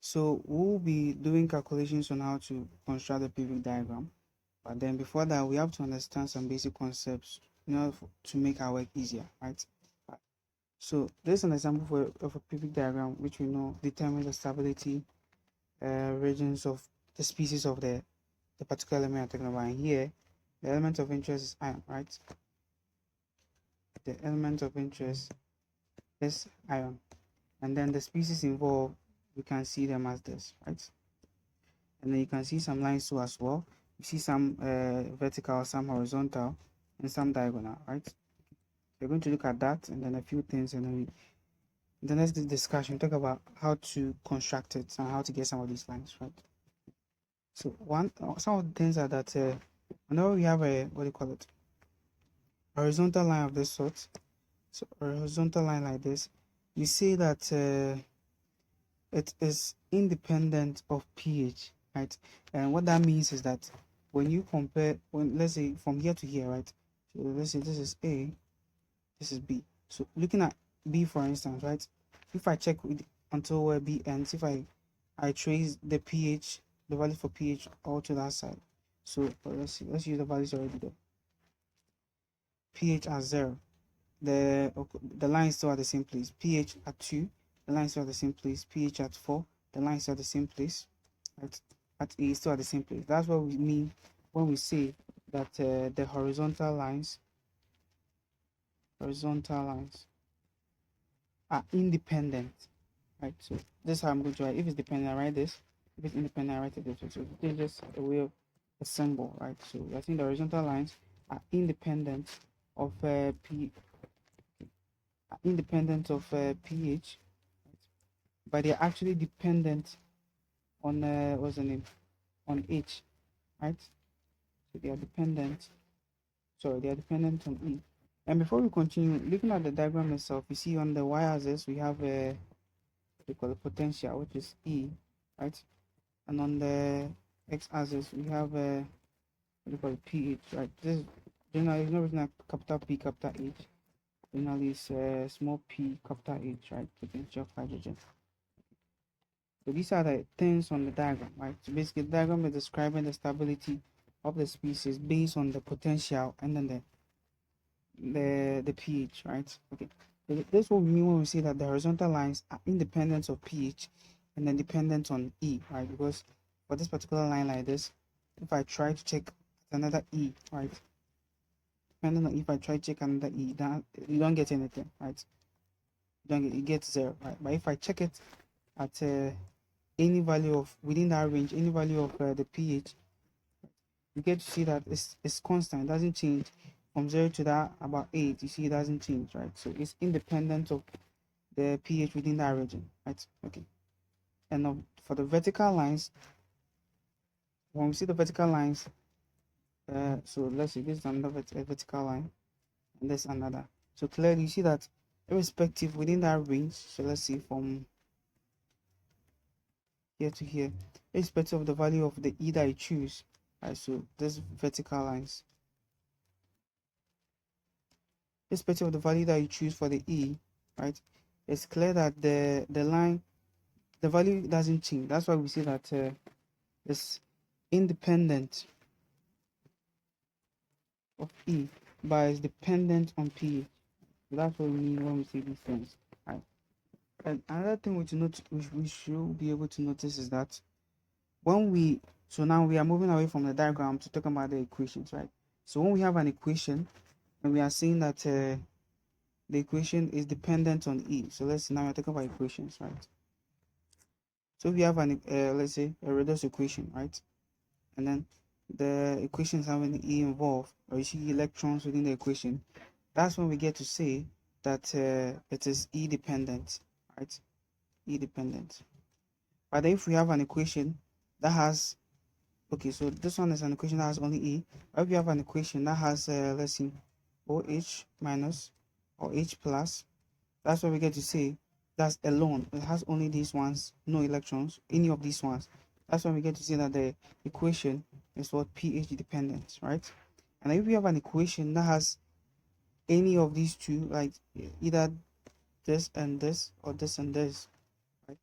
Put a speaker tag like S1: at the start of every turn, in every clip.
S1: So we'll be doing calculations on how to construct the periodic diagram. But then before that, we have to understand some basic concepts in order to make our work easier, right? So this is an example of a periodic diagram which we know determines the stability regions of the species of the particular element I'm talking about. And here, the element of interest is iron, right? The element of interest is iron. And then the species involved, we can see them as this, right? And then you can see some lines too as well. You see some vertical, some horizontal, and some diagonal, right? We're going to look at that and then a few things, and then in the next discussion, talk about how to construct it and how to get some of these lines, right? So some of the things are that whenever we have a, what do you call it, horizontal line of this sort, so a horizontal line like this, you see that it is independent of pH, right? And what that means is that when you compare, when let's say from here to here, right? So let's say this is A, this is B. So looking at B for instance, right? If I check with until where B ends, if I trace the pH, the value for pH all to that side. So let's see, let's use the values already there. pH at 0, the line is still at the same place. pH at 2, the line is still at the same place. pH at 4, the line is still at the same place. Right? At A is still at the same place. That's what we mean when we say that the horizontal lines are independent. Right? So this is how I'm going to write. If it's dependent, I write this. If it's independent, I write it this way. So this is just a way of a symbol, right? So I think the horizontal lines are independent of pH, but they're actually dependent on what's the name, on H, right? So they are dependent on E. And before we continue looking at the diagram itself, you see on the y-axis we have a we call it potential, which is E, right? And on the x-axis we have a what do you call it, pH, right? This is generally not written like capital P, capital H. Generally it's small p, capital H, right? Potential of hydrogen. So these are the things on the diagram, right? So basically the diagram is describing the stability of the species based on the potential and then the pH, right? Okay. So this will mean when we say that the horizontal lines are independent of pH and then dependent on E, right? Because for this particular line like this, if I try to check another E, right? Depending on if I try to check another E, then you don't get anything, right? You get 0, right? But if I check it at any value of within that range, any value of the pH, you get to see that it's constant, it doesn't change from 0 to that about 8. You see it doesn't change, right? So it's independent of the pH within that region, right? Okay. And for the vertical lines, when we see the vertical lines, so let's see, this is another vertical line and this another. So clearly you see that irrespective within that range, so let's see from here to here, irrespective of the value of the E that you choose, right? So this vertical lines, irrespective of the value that you choose for the E, right? It's clear that the line, the value doesn't change. That's why we say that it's independent of E, but it's dependent on pH. So that's what we mean when we say these things, right? And another thing we should be able to notice is that so now we are moving away from the diagram to talk about the equations, right? So when we have an equation and we are saying that the equation is dependent on E, so let's now we're talking about equations, right? So we have an let's say a reduced equation, right? And then the equations having E involved, or you see electrons within the equation. That's when we get to say that it is E dependent, right? E dependent. But if we have an equation that has, okay, so this one is an equation that has only E. But if you have an equation that has let's see, OH minus or H plus, that's what we get to say that's alone. It has only these ones, no electrons, any of these ones. That's when we get to say that the equation is what pH dependent, right? And if we have an equation that has any of these two, like either this and this or this and this, right?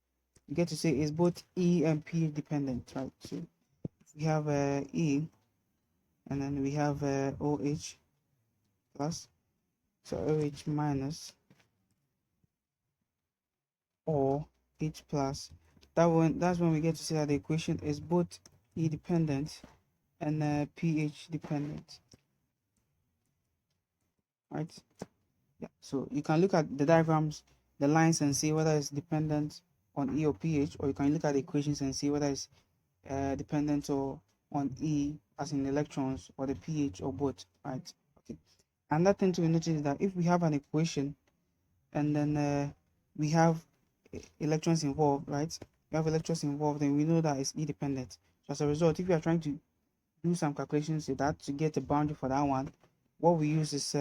S1: we get to say is both E and P dependent, right? So we have E, and then we have OH plus, so OH minus, or H plus. That's when we get to say that the equation is both E dependent and pH dependent, right? Yeah, so you can look at the diagrams, the lines, and see whether it's dependent on E or pH, or you can look at the equations and see whether it's dependent or on E as in electrons, or the pH, or both, right? Okay. Another thing to notice is that if we have an equation and then we have electrons involved, right? We have electrons involved, then we know that it's E dependent. So as a result, if you are trying to do some calculations with that to get a boundary for that one, what we use is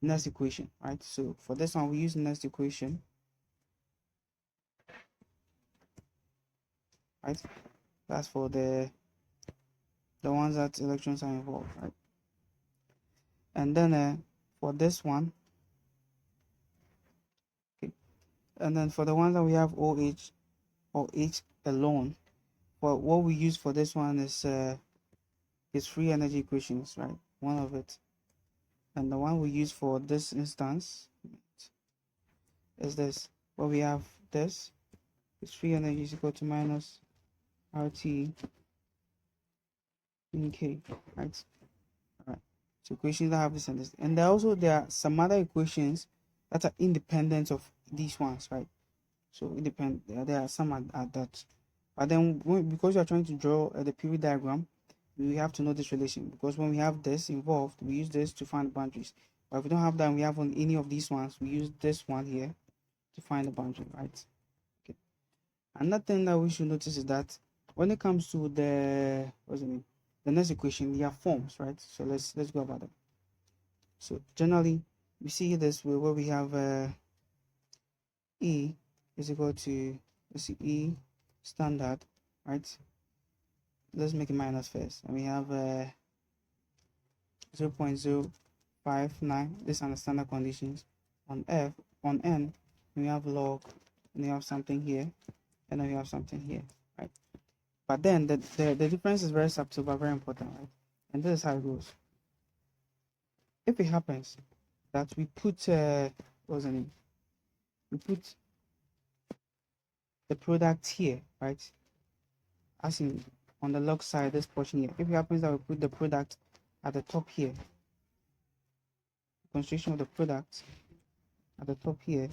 S1: Nernst equation, right? So for this one, we use Nernst equation, right? That's for the ones that electrons are involved, right? And then for this one, okay, and then for the ones that we have OH or H alone, well, what we use for this one is free energy equations, right? One of it, and the one we use for this instance is this. What we have this is free energy is equal to minus RT in K, right? All right. So equations that have this and this, and there are some other equations that are independent of these ones, right? So there are some at that, but then because you are trying to draw the PV diagram, we have to know this relation, because when we have this involved, we use this to find boundaries. But if we don't have that and we have on any of these ones, we use this one here to find the boundary, right? Okay. Another thing that we should notice is that when it comes to the the next equation, there are forms, right? So let's go about it. So generally, we see this way where we have E is equal to, let's see, E standard, right? Let's make it minus first, and we have 0.059. These are the standard conditions. On N, we have log, and we have something here, and then we have something here, right? But then the difference is very subtle but very important, right? And this is how it goes. If it happens that we put what's the name? We put the product here, right? As in on the log side, this portion here. If it happens that we put the product at the top here, concentration of the product at the top here,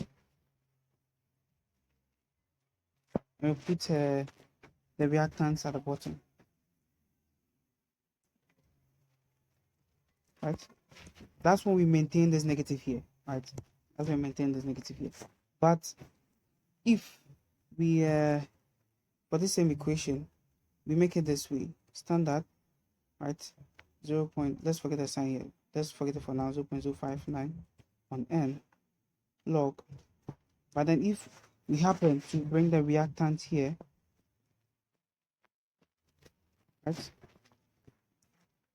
S1: and we put the reactants at the bottom, right? That's when we maintain this negative here, right? That's when we maintain this negative here. But if we for the same equation, we make it this way, standard, right? 0. Let's forget the sign here. Let's forget it for now. 0.059 on N log. But then if we happen to bring the reactant here, right,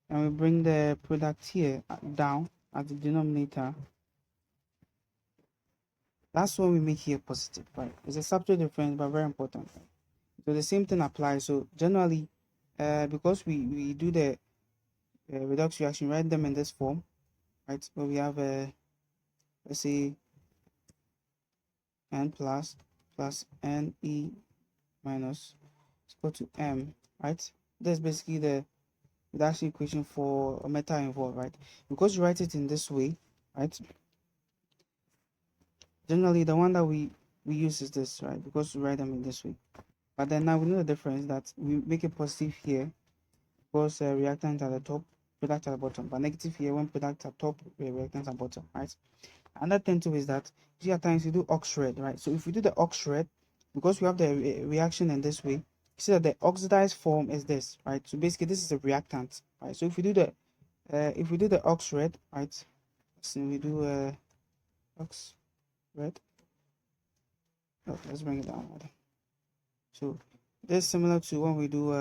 S1: and we bring the product here down at the denominator, that's when we make here positive, right? It's a subtle difference, but very important, right? So the same thing applies. So generally, because we do the redox reaction, write them in this form, right? Where we have let's say N plus Ne minus is equal to M, right? That's basically the reduction equation for a metal involved, right? Because you write it in this way, right? Generally, the one that we use is this, right? Because we write them in this way. But then now we know the difference, that we make it positive here because reactant at the top, product at the bottom, but negative here when product at top, reactant at bottom, right? Another thing too is that see at times you do ox-red, right? So if we do the ox-red, because we have the reaction in this way, you see that the oxidized form is this, right? So basically this is a reactant, right? So if we do the ox-red, right? So we do ox-red. Oh, let's bring it down. So this is similar to when we do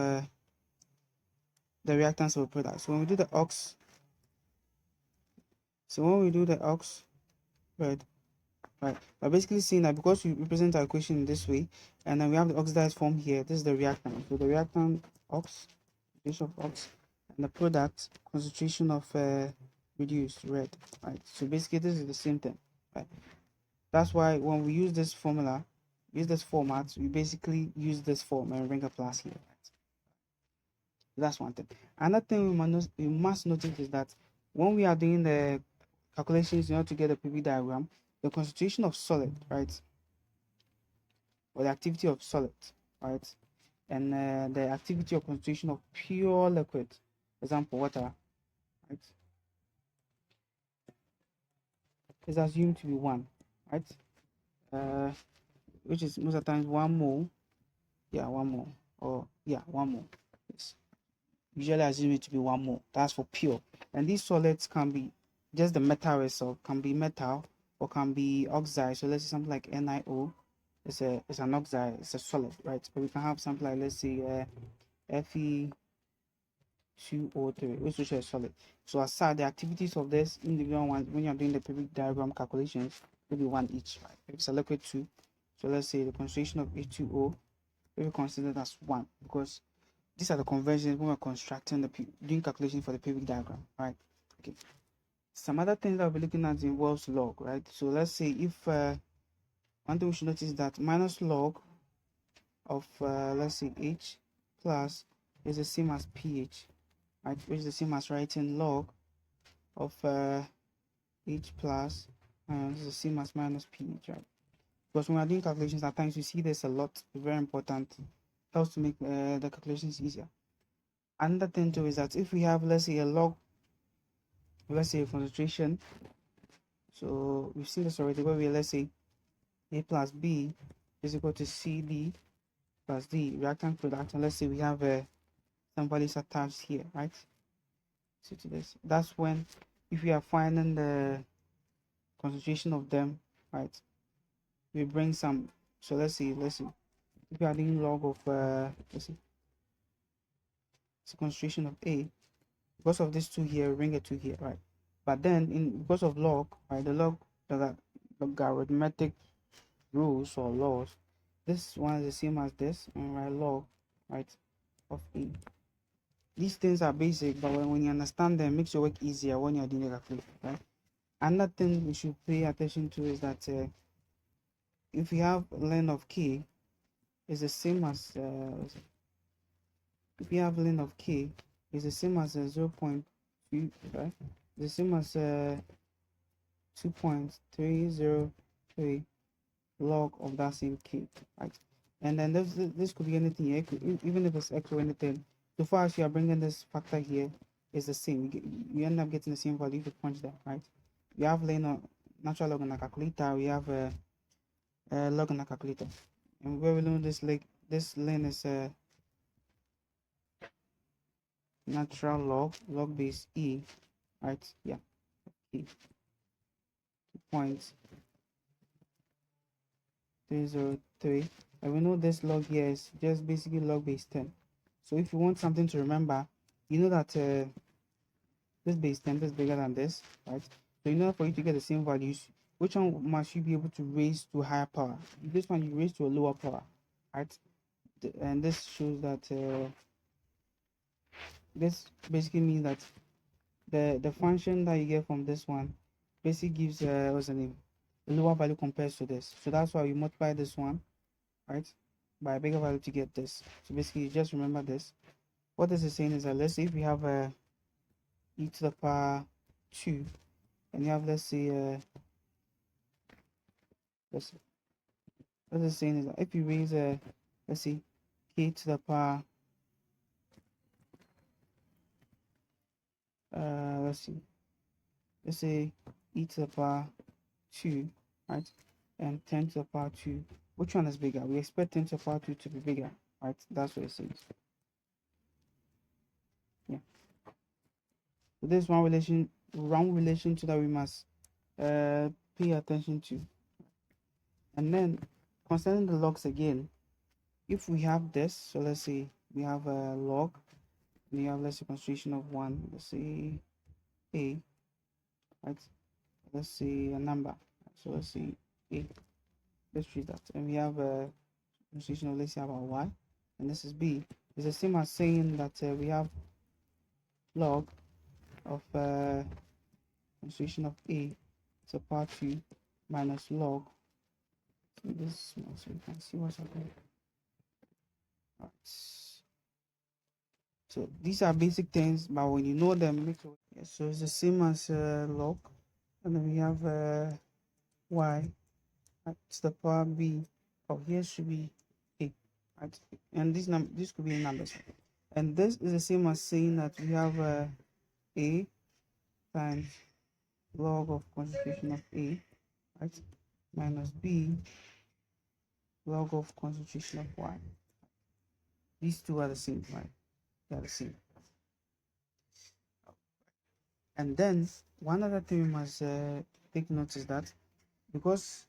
S1: the reactants of a product. So when we do the ox red, right? We're basically saying that because we represent our equation in this way, and then we have the oxidized form here, this is the reactant. So the reactant ox, concentration of ox, and the product concentration of reduced red, right? So basically this is the same thing, right? That's why when we use this formula, use this format, we basically use this form and bring a plus here, right? That's one thing. Another thing we must notice is that when we are doing the calculations in order to get a PV diagram, the concentration of solid, right, or the activity of solid, right, and the activity or concentration of pure liquid, for example water, right, is assumed to be 1, right, which is most of the times 1 mole, yeah, 1 mole, or yeah, 1 mole, yes, usually assume it to be 1 mole. That's for pure. And these solids can be just the metal itself, can be metal or can be oxide. So let's say something like NiO, it's an oxide, it's a solid, right? But we can have something like, let's say Fe2O3, which is a solid. So aside the activities of this individual ones, when you're doing the periodic diagram calculations, will be 1 each, right? If it's a liquid 2, so let's say the concentration of H2O will be considered as 1, because these are the conventions when we're constructing doing calculation for the periodic diagram, right? Okay. Some other things that we'll be looking at involves log, right? So let's say if one thing we should notice is that minus log of let's say H plus is the same as pH, right? Which is the same as writing log of H plus is the same as minus pH, right? Because when we're doing calculations, at times we see this a lot. Very important. Helps to make the calculations easier. Another thing too is that if we have, let's say, a log, let's say a concentration, so we've seen this already, where we, let's say A plus B is equal to CD plus D, reactant product, and let's say we have some values attached here, right? So to this, that's when, if we are finding the concentration of them, right, we bring some. So let's see, if we are doing log of let's see, it's a concentration of A. Because of this 2 here, bring a 2 here, right? But then because of log, right, the logarithmic rules or laws, this one is the same as this, and right, log, right, of A. These things are basic, but when you understand them, it makes your work easier when you're doing the calculation, right? Another thing we should pay attention to is that if we have ln of K is the same as if we have ln of K is the same as 0.2, right? The same as 2.303 log of that same K, right? And then this could be anything here, even if it's x or anything. So far as you are bringing this factor here, is the same. You end up getting the same value if you punch that, right? We have natural log on a calculator. We have a log on a calculator, and where we learn this ln is natural log base E, right? Yeah, E 2.303, and we know this log here is just basically log base 10. So if you want something to remember, you know that this base 10 is bigger than this, right? So in order for you to get the same values, which one must you be able to raise to a higher power? This one you raise to a lower power, right? And this shows that this basically means that the function that you get from this one basically gives what's the name, a lower value compared to this. So that's why we multiply this one, right, by a bigger value to get this. So basically you just remember this. What this is saying is that, let's say if we have e to the power 2, and you have, let's say what it's saying is that if you raise let's see, k to the power let's say e to the power 2, right, and 10 to the power 2, which one is bigger? We expect 10 to the power 2 to be bigger, right? That's what it says. Yeah, so there's one relation to that we must pay attention to. And then concerning the logs again, if we have this, so let's say we have a log, and you have, let's say, concentration of 1, let's say A, right? Let's say a number, so let's say A. Let's treat that. And we have a concentration of, let's say, about Y, and this is B. It's the same as saying that we have log of concentration of A to the power 2 minus log. So this one, so you can see what's happening. Right. So these are basic things, but when you know them, make sure. Yes, so it's the same as log, and then we have Y to the power B. Oh, here should be A, right? And this could be numbers, and this is the same as saying that we have A times log of concentration of A, right, minus B log of concentration of Y. These two are the same, right? They are the same. And then one other thing we must take note is that because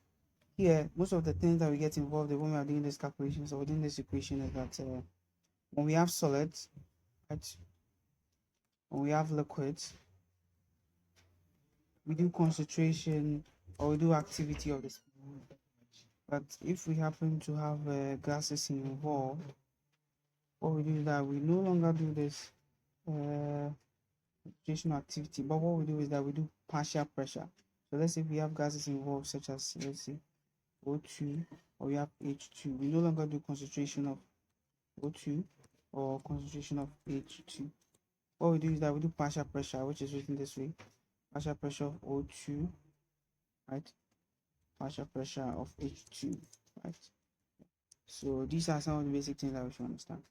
S1: here most of the things that we get involved in when we are doing these calculations or within this equation is that when we have solids, right, when we have liquids, we do concentration or we do activity of this. But if we happen to have gases involved, what we do is that we no longer do this concentration activity, but what we do is that we do partial pressure. So let's say we have gases involved, such as, let's say, O2, or we have H2. We no longer do concentration of O2 or concentration of H2. What we do is that we do partial pressure, which is written this way: partial pressure of O2, right? Partial pressure of H2, right? So these are some of the basic things that we should understand.